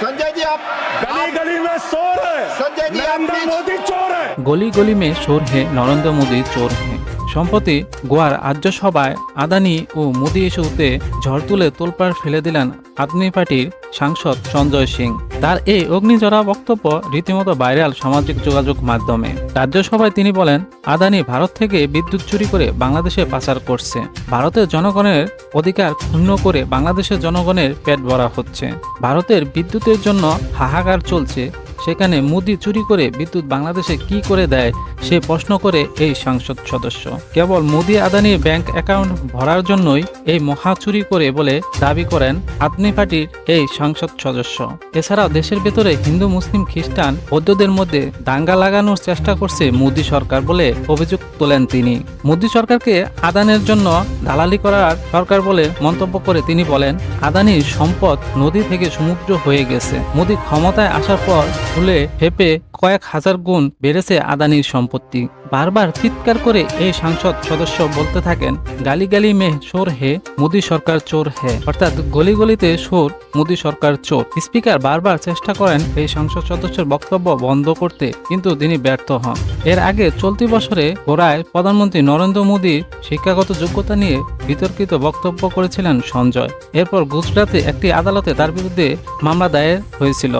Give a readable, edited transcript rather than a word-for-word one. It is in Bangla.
संजय जी आप गली गली में शोर है संजय जी आप नरेंद्र मोदी चोर है। গলি গলি মে চোর হে নরেন্দ্র মোদী চোর হে। সম্প্রতি গোয়ার রাজ্যসভায় আদানি ও মোদী ইস্যুতে ঝড় তুলে তোলপাড় ফেলে দিলেন আদমি পার্টির সাংসদ সঞ্জয় সিং। তার এই অগ্নিঝরা বক্তব্য রীতিমতো ভাইরাল সামাজিক যোগাযোগ মাধ্যমে। রাজ্যসভায় তিনি বলেন, আদানি ভারত থেকে বিদ্যুৎ চুরি করে বাংলাদেশে পাচার করছে। ভারতের জনগণের অধিকার ক্ষুণ্ণ করে বাংলাদেশের জনগণের পেট ভরা হচ্ছে। ভারতের বিদ্যুতের জন্য হাহাকার চলছে, সেখানে মোদি চুরি করে বিদ্যুৎ বাংলাদেশে কি করে দেয় সে প্রশ্ন করে এই সংসদ সদস্য। কেবল মোদি আদানির ব্যাংক অ্যাকাউন্ট ভরার জন্যই এই মহা চুরি করে বলে দাবি করেন আদমি পার্টির এই সংসদ সদস্য। এছাড়াও দেশের ভেতরে হিন্দু, মুসলিম, খ্রিস্টান, বৌদ্ধদের মধ্যে দাঙ্গা লাগানোর চেষ্টা করছে মোদি সরকার বলে অভিযোগ তোলেন তিনি। মোদি সরকারকে আদানের জন্য দালালি করার সরকার বলে মন্তব্য করে তিনি বলেন, আদানির সম্পদ নদী থেকে সমুদ্র হয়ে গেছে। মোদি ক্ষমতায় আসার পর ফুলে ফেপে কয়েক হাজার গুণ বেড়েছে আদানির সম্পত্তি। বারবার চিৎকার করে এই সংসদ সদস্য বলতে থাকেন, গালি গালি মে চোর হে মোদি সরকার চোর হে, অর্থাৎ গলি গলিতে চোর, মোদি সরকার চোর। স্পিকার বারবার চেষ্টা করেন এই সংসদ সদস্যের বক্তব্য বন্ধ করতে, কিন্তু তিনি ব্যর্থ হন। এর আগে চলতি বছরে গোড়ায় প্রধানমন্ত্রী নরেন্দ্র মোদীর শিক্ষাগত যোগ্যতা নিয়ে বিতর্কিত বক্তব্য করেছিলেন সঞ্জয়। এরপর গুজরাতে একটি আদালতে তার বিরুদ্ধে মামলা দায়ের হয়েছিল।